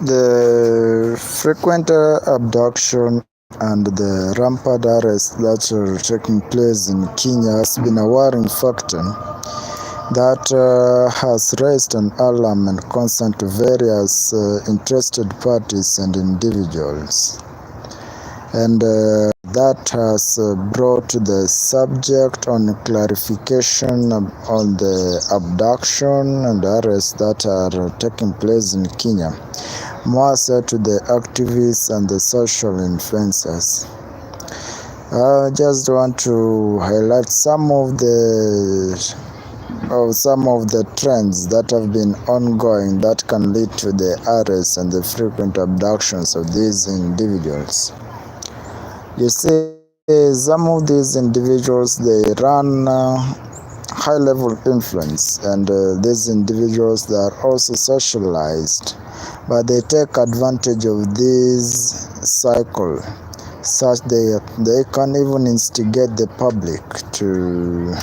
The frequent abduction and the rampant arrests that are taking place in Kenya has been a worrying factor that has raised an alarm and concern to various interested parties and individuals. And that has brought the subject on clarification on the abduction and arrests that are taking place in Kenya, more so to the activists and the social influencers. I just want to highlight some of the trends that have been ongoing that can lead to the arrests and the frequent abductions of these individuals. You see, some of these individuals, they run high-level influence, and these individuals, they are also socialized, but they take advantage of this cycle, such they can even instigate the public to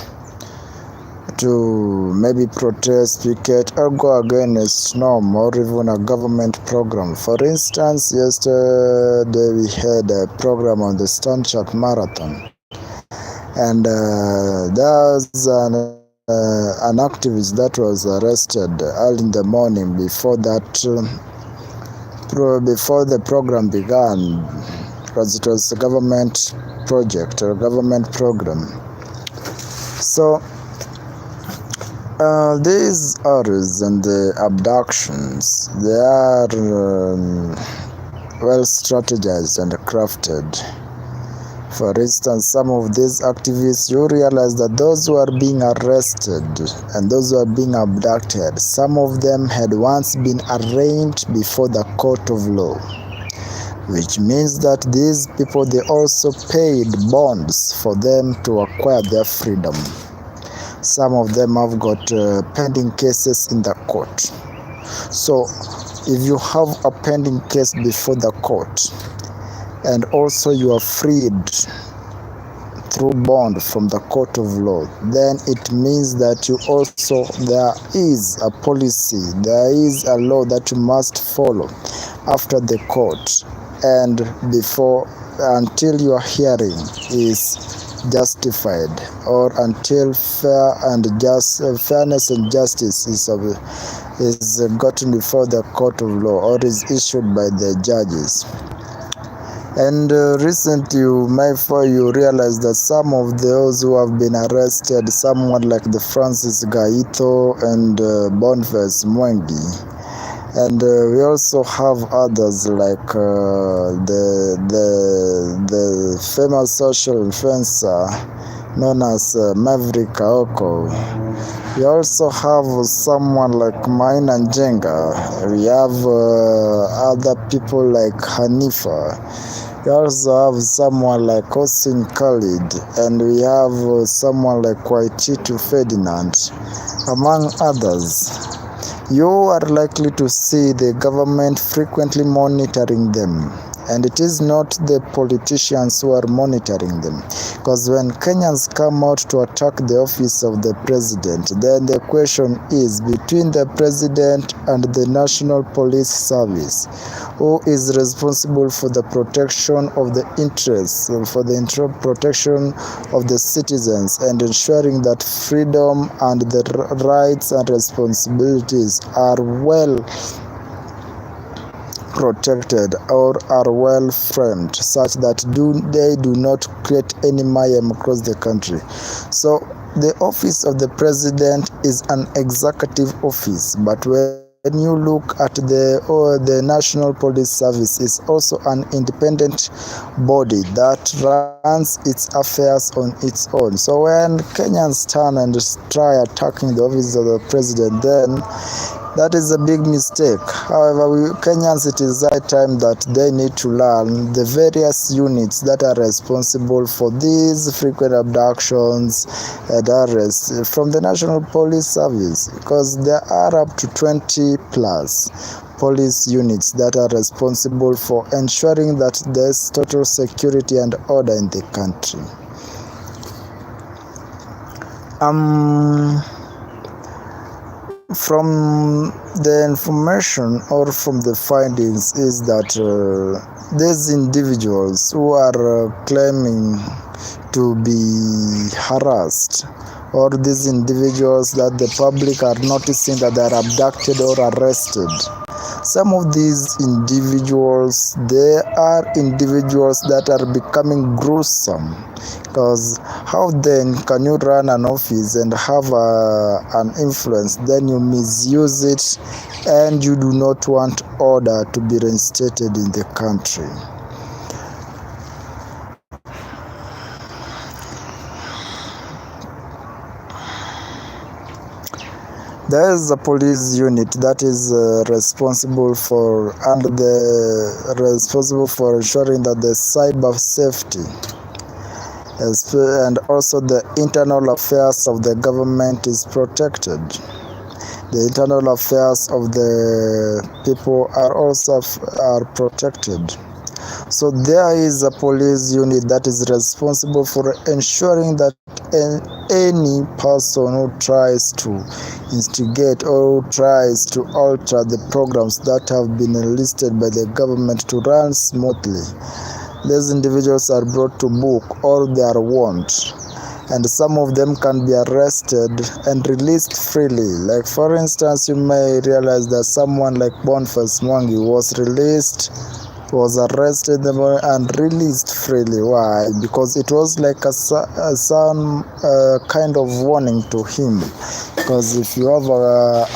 maybe protest, picket, or go against norm or even a government program. For instance, yesterday we had a program on the Stanchak Marathon, and there's an activist that was arrested early in the morning before the program began, because it was a government project or government program. So these arrests and the abductions, they are well strategized and crafted. For instance, some of these activists, you realize that those who are being arrested and those who are being abducted, some of them had once been arraigned before the court of law, which means that these people, they also paid bonds for them to acquire their freedom. Some of them have got pending cases in the court. So if you have a pending case before the court and also you are freed through bond from the court of law, then it means that there is a policy, there is a law that you must follow after the court and until your hearing is justified, or until fairness and justice is gotten before the court of law or is issued by the judges. And recently you realize that some of those who have been arrested, someone like the Francis Gaito and Boniface Mwengi, and we also have others like the famous social influencer known as Maverick Aoko. We also have someone like Maina Njenga. We have other people like Hanifa. We also have someone like Hossein Khalid, and we have someone like Waititu Ferdinand, among others. You are likely to see the government frequently monitoring them, and it is not the politicians who are monitoring them, because when Kenyans come out to attack the office of the president, then the question is between the president and the National Police Service, who is responsible for the protection of the interests, for the protection of the citizens, and ensuring that freedom and the rights and responsibilities are well protected or are well framed, such that they do not create any mayhem across the country. So the office of the president is an executive office, but when you look at the National Police Service, is also an independent body that runs its affairs on its own. So when Kenyans turn and try attacking the office of the president, then that is a big mistake. However, Kenyans, it is high time that they need to learn the various units that are responsible for these frequent abductions and arrests from the National Police Service, because there are up to 20 plus police units that are responsible for ensuring that there's total security and order in the country. From the information or from the findings is that these individuals who are claiming to be harassed, or these individuals that the public are noticing that they are abducted or arrested, some of these individuals, they are individuals that are becoming gruesome, because how then can you run an office and have an influence, then you misuse it and you do not want order to be reinstated in the country? There is a police unit that is responsible for ensuring that the cyber safety and also the internal affairs of the government is protected. The internal affairs of the people are protected. So there is a police unit that is responsible for ensuring that any person who tries to instigate or who tries to alter the programs that have been enlisted by the government to run smoothly, these individuals are brought to book or they are warned, and some of them can be arrested and released freely. Like for instance, you may realize that someone like Boniface Mwangi was arrested and released freely. Why? Because it was like some kind of warning to him. Because if you have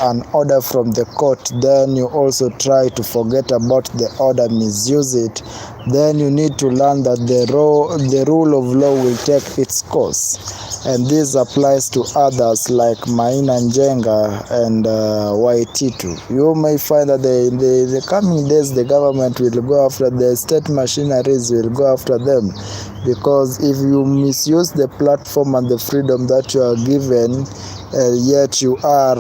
an order from the court, then you also try to forget about the order, misuse it, then you need to learn that the rule of law will take its course. And this applies to others like Maina Njenga and Waititu. You may find that in the coming days, the government will go after the state machineries, will go after them. Because if you misuse the platform and the freedom that you are given, yet you are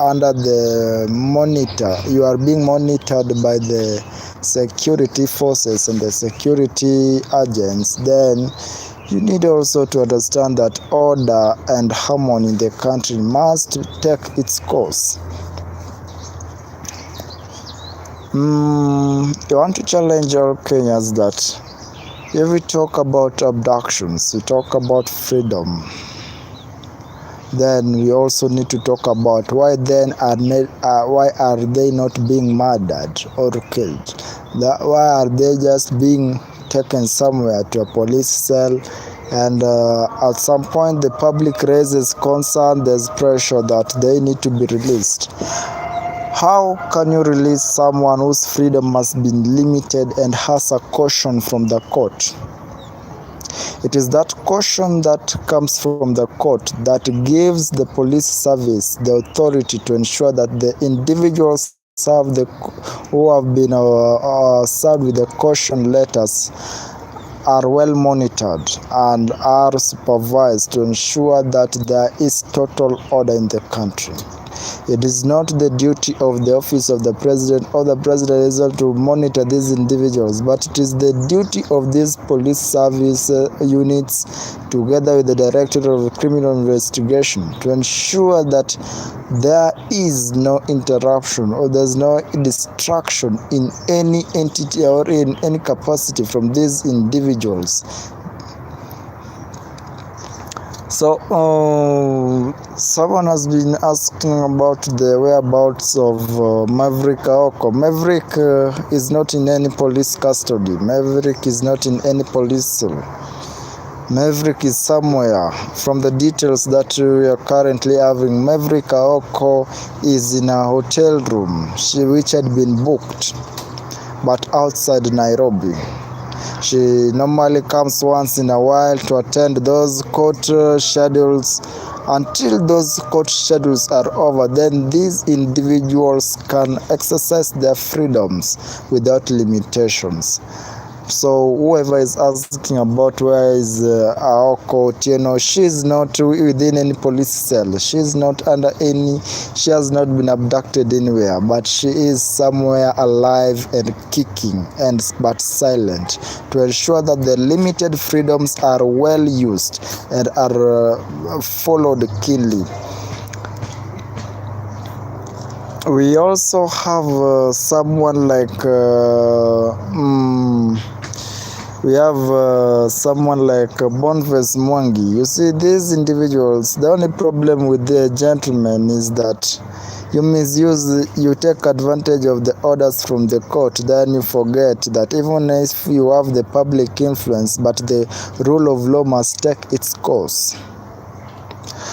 under the monitor, you are being monitored by the security forces and the security agents, then you need also to understand that order and harmony in the country must take its course. I want to challenge all Kenyans that if we talk about abductions, we talk about freedom, then we also need to talk about why are they not being murdered or killed? Why are they just being taken somewhere to a police cell, and at some point the public raises concern, there's pressure that they need to be released? How can you release someone whose freedom must be limited and has a caution from the court? It is that caution that comes from the court that gives the police service the authority to ensure that the individuals who have been served with the caution letters are well monitored and are supervised to ensure that there is total order in the country. It is not the duty of the office of the president or the president itself to monitor these individuals, but it is the duty of these police service units, together with the Directorate of Criminal Investigation, to ensure that there is no interruption or there's no distraction in any entity or in any capacity from these individuals. So someone has been asking about the whereabouts of Maverick Aoko. Maverick is not in any police custody. Maverick is not in any police cell. Maverick is somewhere. From the details that we are currently having, Maverick Aoko is in a hotel room which had been booked, but outside Nairobi. She normally comes once in a while to attend those court schedules. Until those court schedules are over, then these individuals can exercise their freedoms without limitations. So whoever is asking about where is Aoko Otieno, she's not within any police cell. She's not under any, she has not been abducted anywhere, but she is somewhere alive and kicking but silent, to ensure that the limited freedoms are well used and are followed keenly. We also have someone like Boniface Mwangi. You see, these individuals, the only problem with the gentlemen is that you take advantage of the orders from the court, then you forget that even if you have the public influence, but the rule of law must take its course.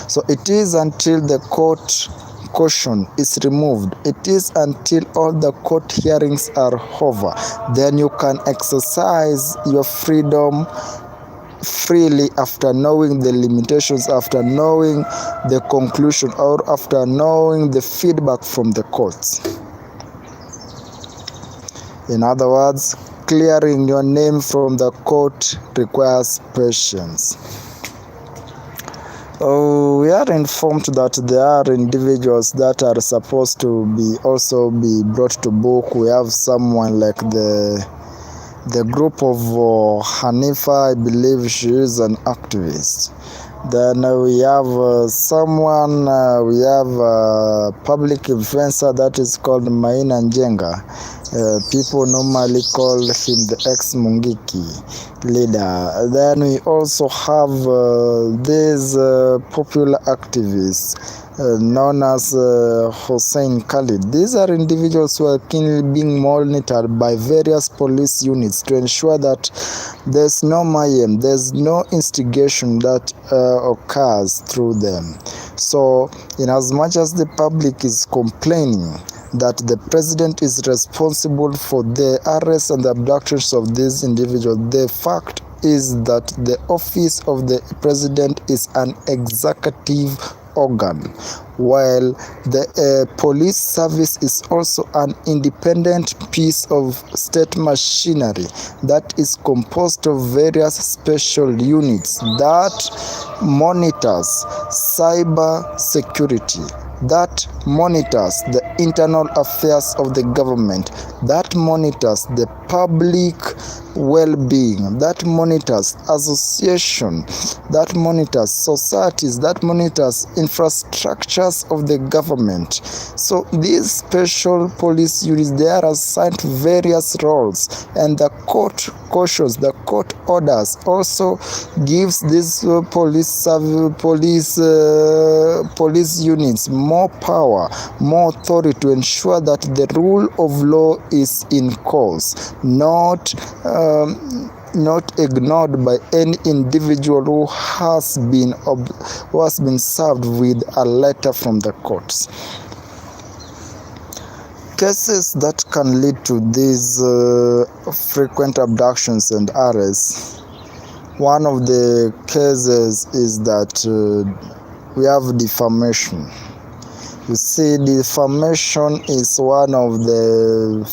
So it is until the court caution is removed, it is until all the court hearings are over, then you can exercise your freedom freely after knowing the limitations, after knowing the conclusion, or after knowing the feedback from the courts. In other words, clearing your name from the court requires patience. We are informed that there are individuals that are supposed to also be brought to book. We have someone like the group of Hanifa, I believe she is an activist. Then we have we have a public influencer that is called Maina Njenga. People normally call him the ex-Mungiki leader. Then we also have these popular activists known as Hussein Khalid. These are individuals who are keenly being monitored by various police units to ensure that there's no mayhem, there's no instigation that occurs through them. So, in as much as the public is complaining that the president is responsible for the arrests and the abductions of these individuals, the fact is that the office of the president is an executive organ, while the police service is also an independent piece of state machinery that is composed of various special units that monitors cyber security, that monitors the internal affairs of the government, that monitors the public well-being, that monitors association, that monitors societies, that monitors infrastructures of the government. So these special police units, they are assigned various roles, and the court cautions, the court orders also gives these police units more power, more authority to ensure that the rule of law is in course, not ignored by any individual who has been served with a letter from the courts. Cases that can lead to these frequent abductions and arrests. One of the cases is that we have defamation. You see, defamation is one of the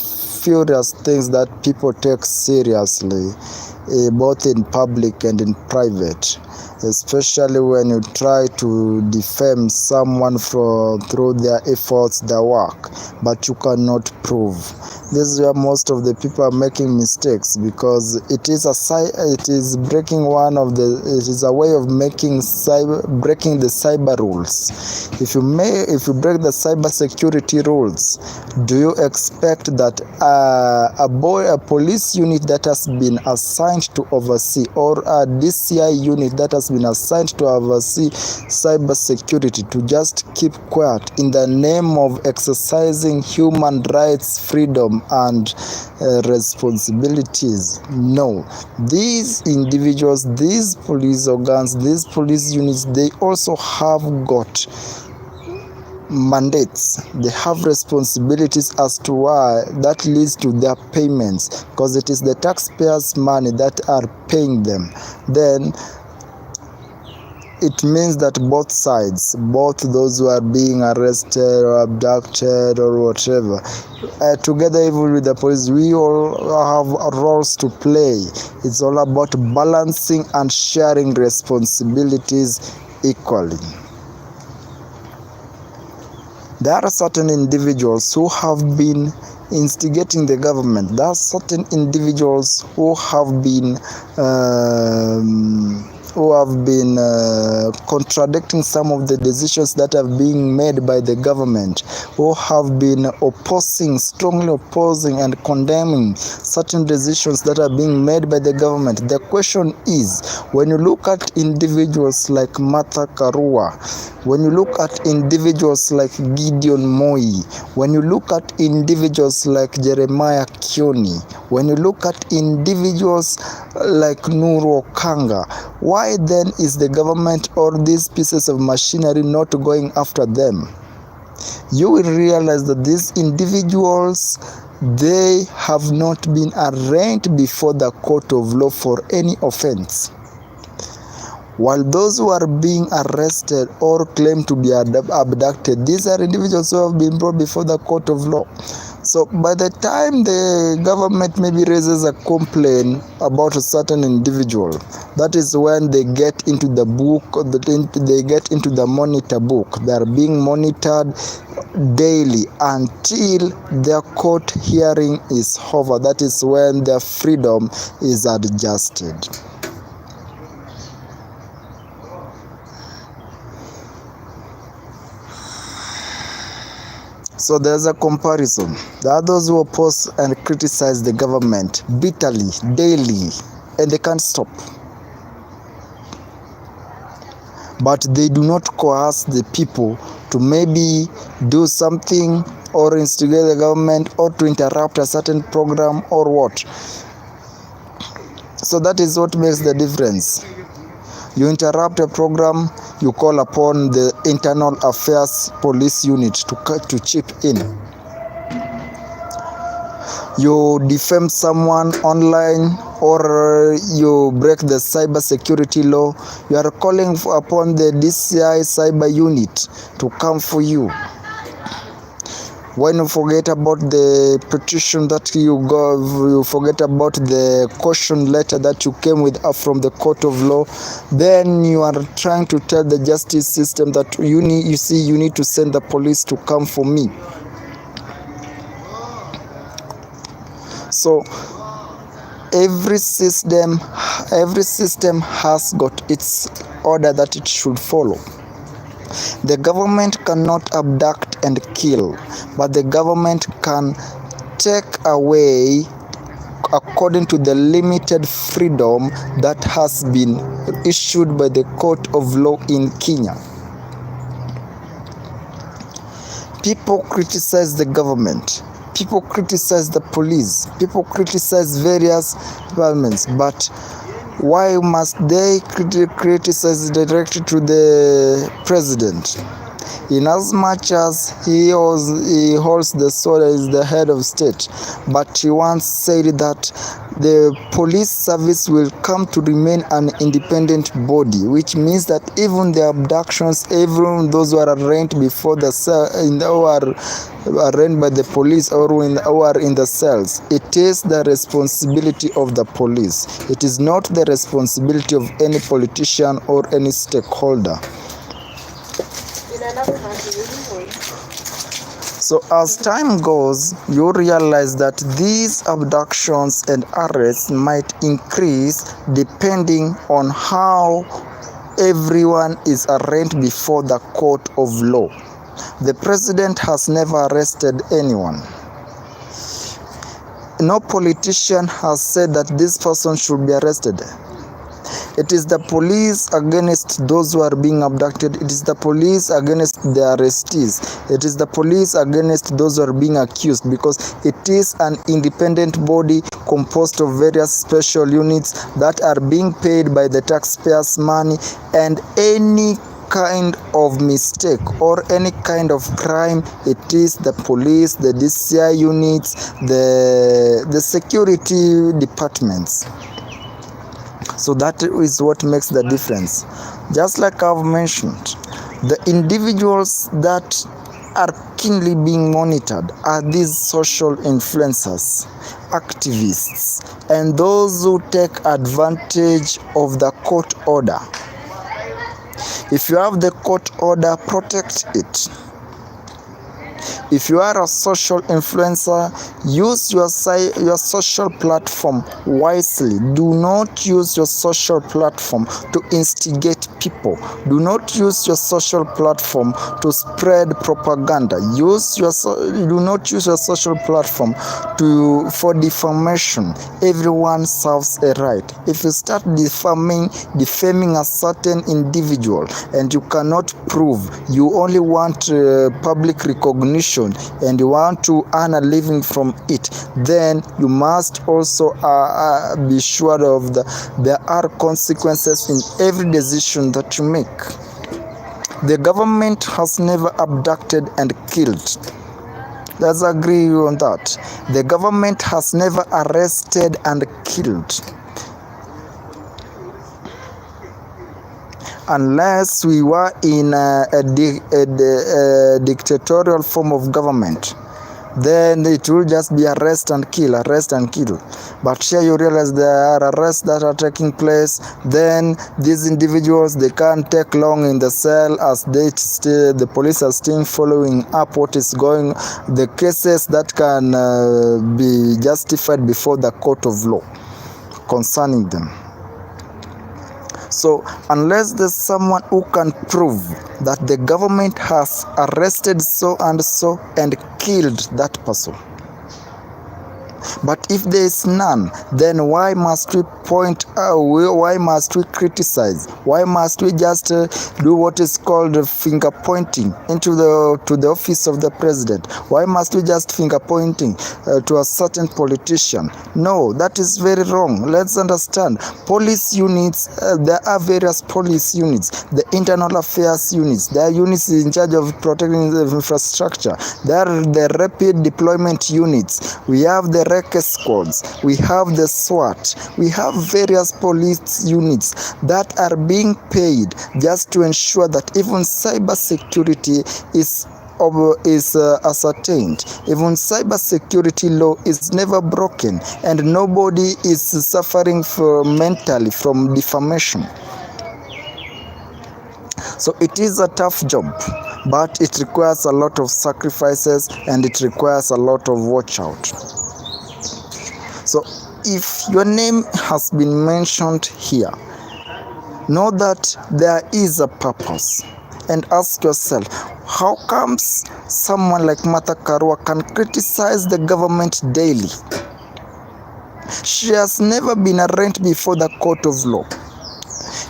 furious things that people take seriously, both in public and in private, especially when you try to defame someone through their efforts, their work, but you cannot prove. This is where most of the people are making mistakes, because it is a way of breaking the cyber rules. If you break the cyber security rules, do you expect that a police unit that has been assigned to oversee, or a DCI unit that has been assigned to oversee cyber security, to just keep quiet in the name of exercising human rights, freedom, and responsibilities? No. These individuals, these police organs, these police units, they also have got mandates, they have responsibilities as to why that leads to their payments, because it is the taxpayers' money that are paying them. Then it means that both sides, both those who are being arrested or abducted or whatever, together even with the police, we all have roles to play. It's all about balancing and sharing responsibilities equally. There are certain individuals who have been instigating the government. There are certain individuals who have been who have been contradicting some of the decisions that are being made by the government, who have been strongly opposing and condemning certain decisions that are being made by the government. The question is, when you look at individuals like Martha Karua, when you look at individuals like Gideon Moi, when you look at individuals like Jeremiah Kioni, when you look at individuals like Nuru Okanga, why then is the government or these pieces of machinery not going after them? You will realize that these individuals, they have not been arraigned before the court of law for any offense. While those who are being arrested or claimed to be abducted, these are individuals who have been brought before the court of law. So by the time the government maybe raises a complaint about a certain individual, that is when they get into the book, they get into the monitor book. They are being monitored daily until their court hearing is over. That is when their freedom is adjusted. So there's a comparison. There are those who oppose and criticize the government bitterly, daily, and they can't stop. But they do not coerce the people to maybe do something or instigate the government or to interrupt a certain program or what. So that is what makes the difference. You interrupt a program, you call upon the internal affairs police unit to chip in. You defame someone online or you break the cyber security law, you are calling upon the DCI cyber unit to come for you. When you forget about the petition that you forget about the caution letter that you came with from the court of law, then you are trying to tell the justice system that you need to send the police to come for me. So every system has got its order that it should follow. The government cannot abduct and kill, but the government can take away according to the limited freedom that has been issued by the court of law in Kenya. People criticize the government, people criticize the police, people criticize various departments, but why must they criticize directly to the president? In as much as he holds the sword as the head of state, but he once said that the police service will come to remain an independent body, which means that even the abductions, even those who are arraigned before arraigned by the police or who are in the cells, it is the responsibility of the police. It is not the responsibility of any politician or any stakeholder. So as time goes, you realize that these abductions and arrests might increase depending on how everyone is arraigned before the court of law. The president has never arrested anyone. No politician has said that this person should be arrested. It is the police against those who are being abducted. It is the police against the arrestees. It is the police against those who are being accused, because it is an independent body composed of various special units that are being paid by the taxpayers' money, and any kind of mistake or any kind of crime, it is the police, the DCI units, the security departments. So that is what makes the difference. Just like I've mentioned, the individuals that are keenly being monitored are these social influencers, activists, and those who take advantage of the court order. If you have the court order, protect it. If you are a social influencer, use your social platform wisely. Do not use your social platform to instigate people. Do not use your social platform to spread propaganda. Do not use your social platform for defamation. Everyone serves a right. If you start defaming a certain individual and you cannot prove, you only want public recognition and you want to earn a living from it, then you must also be sure of there are consequences in every decision that you make. The government has never abducted and killed. Let's agree on that. The government has never arrested and killed. Unless we were in a dictatorial form of government, then it will just be arrest and kill. But here you realize there are arrests that are taking place. Then these individuals, they can't take long in the cell as the police are still following up what is going, the cases that can be justified before the court of law concerning them. So unless there's someone who can prove that the government has arrested so and so and killed that person, but if there is none, then why must we point out? Why must we criticize? Why must we just do what is called finger pointing to the office of the president? Why must we just finger pointing to a certain politician? No, that is very wrong. Let's understand. Police units, there are various police units, the internal affairs units, there are units in charge of protecting the infrastructure, there are the rapid deployment units, we have the REC squads, we have the SWAT, we have various police units that are being paid just to ensure that even cyber security is ascertained. Even cyber security law is never broken and nobody is suffering mentally from defamation. So it is a tough job, but it requires a lot of sacrifices and it requires a lot of watch out. So if your name has been mentioned here, know that there is a purpose and ask yourself, how comes someone like Martha Karua can criticize the government daily? She has never been arraigned before the court of law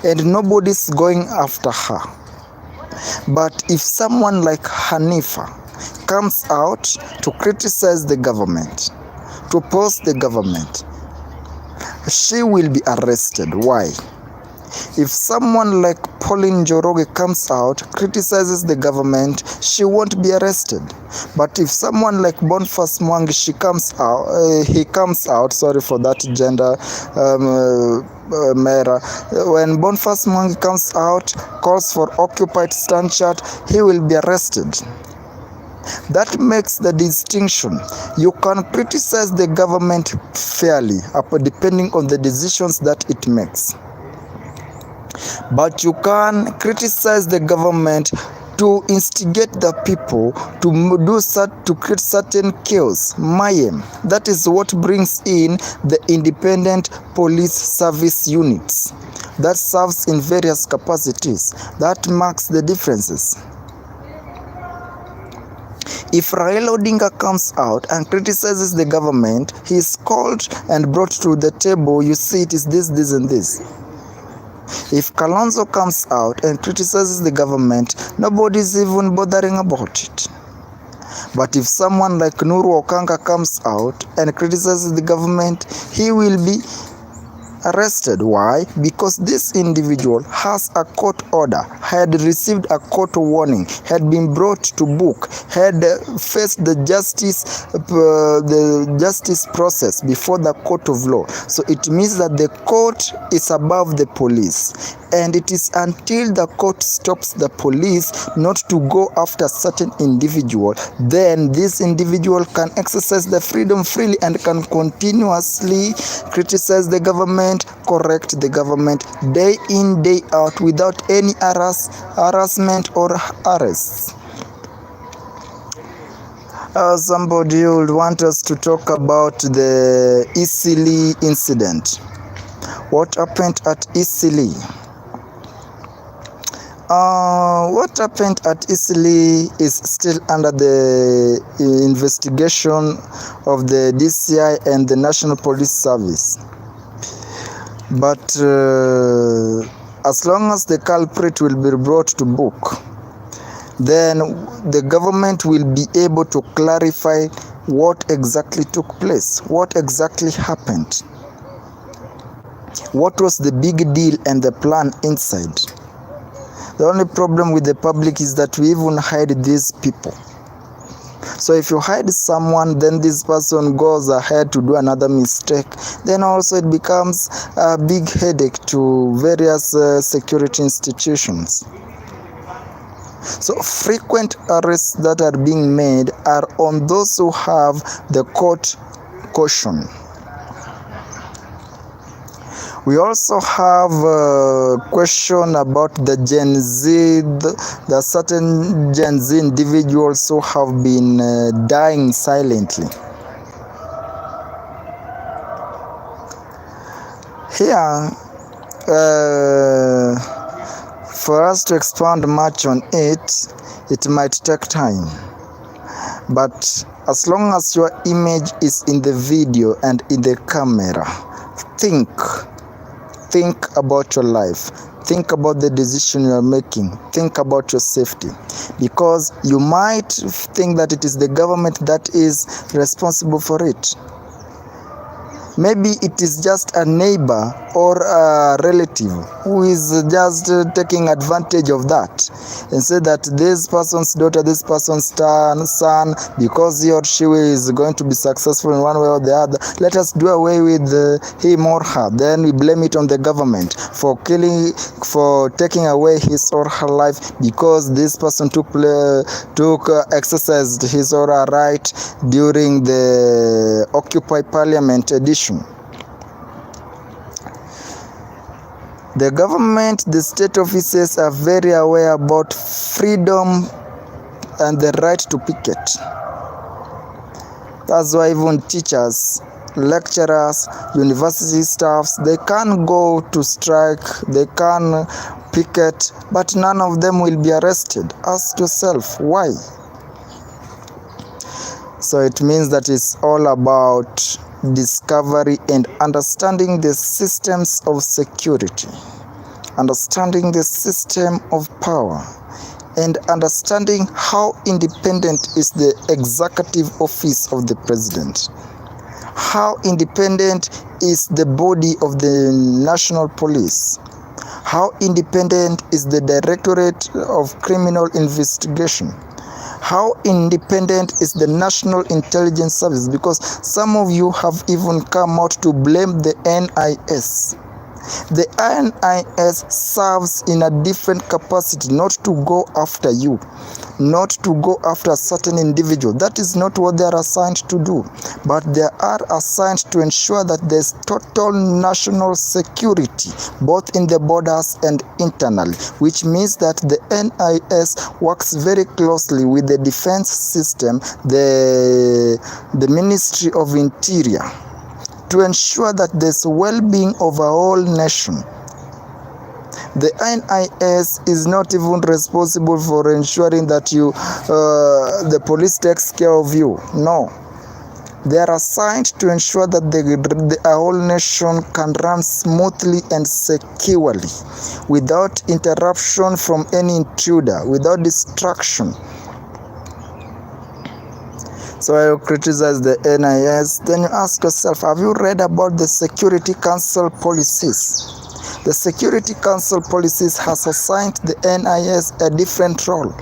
and nobody's going after her. But if someone like Hanifa comes out to criticize the government, to oppose the government, she will be arrested. Why? If someone like Pauline Njoroge comes out, criticizes the government, she won't be arrested. But if someone like Boniface Mwangi, he comes out, sorry for that gender mirror. When Boniface Mwangi comes out, calls for occupied stand chart, he will be arrested. That makes the distinction. You can criticize the government fairly, depending on the decisions that it makes. But you can criticize the government to instigate the people to create certain chaos, mayhem. That is what brings in the independent police service units that serves in various capacities. That marks the differences. If Raila Odinga comes out and criticizes the government, he is called and brought to the table. You see, it is this, and this. If Kalonzo comes out and criticizes the government, nobody is even bothering about it. But if someone like Nuru Okanga comes out and criticizes the government, he will be arrested. Why? Because this individual has a court order, had received a court warning, had been brought to book, had faced the justice process before the court of law. So it means that the court is above the police, and it is until the court stops the police not to go after certain individual, then this individual can exercise the freedom freely and can continuously criticize the government, correct the government day in, day out without any harassment or arrests. Somebody would want us to talk about the Eastleigh incident. What happened at Eastleigh? What happened at Eastleigh is still under the investigation of the DCI and the National Police Service. But as long as the culprit will be brought to book, then the government will be able to clarify what exactly took place, what exactly happened, what was the big deal and the plan inside. The only problem with the public is that we even hide these people. So if you hide someone, then this person goes ahead to do another mistake, then also it becomes a big headache to various security institutions. So frequent arrests that are being made are on those who have the court caution. We also have a question about the Gen Z, the certain Gen Z individuals who have been dying silently. Here, for us to expand much on it, it might take time. But as long as your image is in the video and in the camera, think about your life. Think about the decision you are making. Think about your safety. Because you might think that it is the government that is responsible for it. Maybe it is just a neighbor or a relative who is just taking advantage of that and say that this person's daughter, this person's son, because he or she is going to be successful in one way or the other, let us do away with him or her. Then we blame it on the government for taking away his or her life because this person exercised his or her right during the Occupy Parliament edition. The government, the state offices are very aware about freedom and the right to picket. That's why even teachers, lecturers, university staffs, they can go to strike, they can picket, but none of them will be arrested. Ask yourself, why? So it means that it's all about discovery and understanding the systems of security, understanding the system of power, and understanding how independent is the executive office of the president, how independent is the body of the national police, how independent is the Directorate of Criminal Investigation, how independent is the National Intelligence Service, because some of you have even come out to blame the NIS. The NIS serves in a different capacity, not to go after you, not to go after a certain individual. That is not what they are assigned to do. But they are assigned to ensure that there's total national security, both in the borders and internally, which means that the NIS works very closely with the defense system, the Ministry of Interior, to ensure that there's well-being of our whole nation. The NIS is not even responsible for ensuring that the police takes care of you. No. They are assigned to ensure that the whole nation can run smoothly and securely, without interruption from any intruder, without distraction. So I will criticize the NIS. Then you ask yourself, have you read about the Security Council policies? The Security Council policies has assigned the NIS a different role.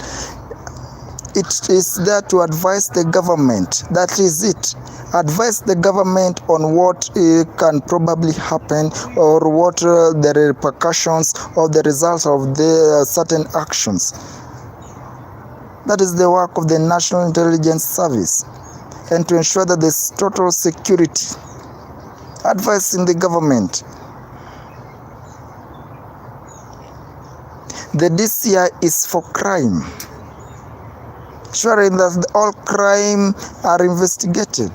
It is there to advise the government. That is it. Advise the government on what can probably happen, or what the repercussions or the results of the certain actions. That is the work of the National Intelligence Service, and to ensure that there's total security. Advising the government. The DCI is for crime. ensuring that all crime are investigated.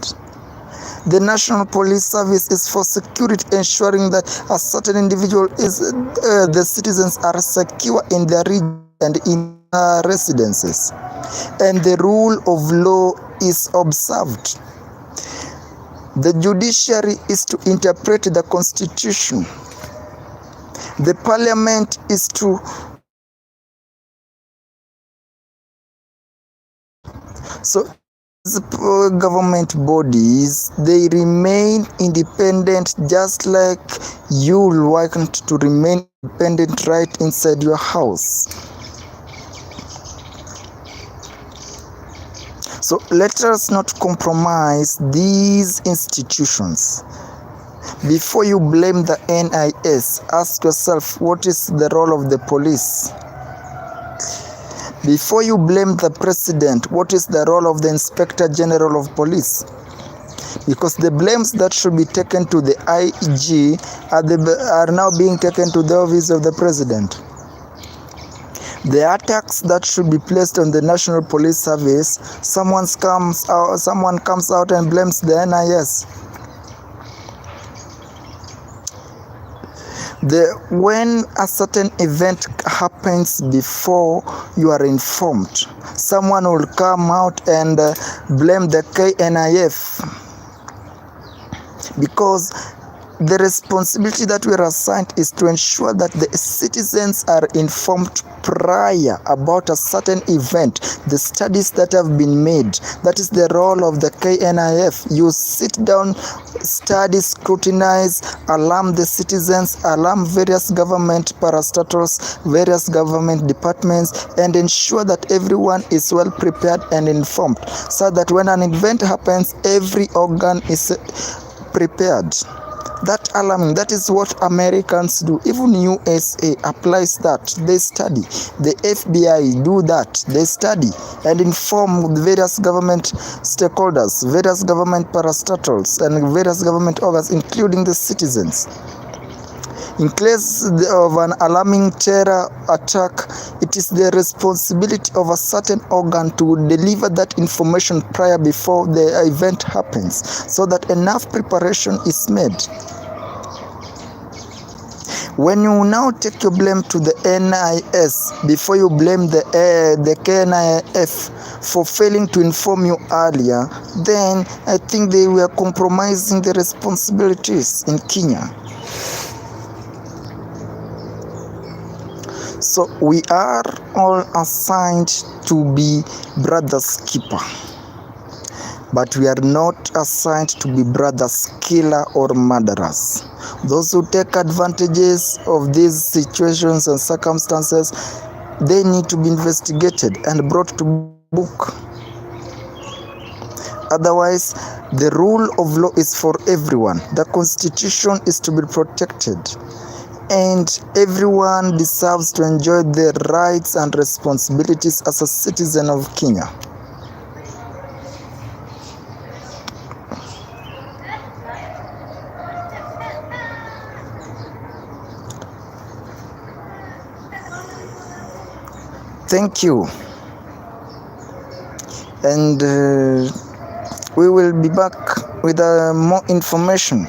The National Police Service is for security, ensuring that a certain individual the citizens are secure in their region and in their residences, and the rule of law is observed. The judiciary is to interpret the constitution. The parliament is to government bodies, they remain independent, just like you want to remain independent right inside your house. So let us not compromise these institutions. Before you blame the NIS, ask yourself, what is the role of the police? Before you blame the president, what is the role of the Inspector General of Police? Because the blames that should be taken to the IG are now being taken to the office of the president. The attacks that should be placed on the National Police Service, someone comes out and blames the NIS. When a certain event happens before you are informed, someone will come out and blame the KNIF, because the responsibility that we are assigned is to ensure that the citizens are informed prior about a certain event, the studies that have been made. That is the role of the KNIF. You sit down, study, scrutinize, alarm the citizens, alarm various government parastatals, various government departments, and ensure that everyone is well prepared and informed, so that when an event happens, every organ is prepared. That alarming, that is what Americans do. Even USA applies that. They study. The FBI do that. They study and inform the various government stakeholders, various government parastatals, and various government organs, including the citizens. In case of an alarming terror attack, it is the responsibility of a certain organ to deliver that information prior before the event happens, so that enough preparation is made. When you now take your blame to the NIS before you blame the KNIF for failing to inform you earlier, then I think they were compromising the responsibilities in Kenya. So we are all assigned to be brother's keeper, but we are not assigned to be brother's killer or murderers. Those who take advantages of these situations and circumstances, they need to be investigated and brought to book. Otherwise, the rule of law is for everyone. The constitution is to be protected, and everyone deserves to enjoy their rights and responsibilities as a citizen of Kenya. Thank you, and we will be back with more information.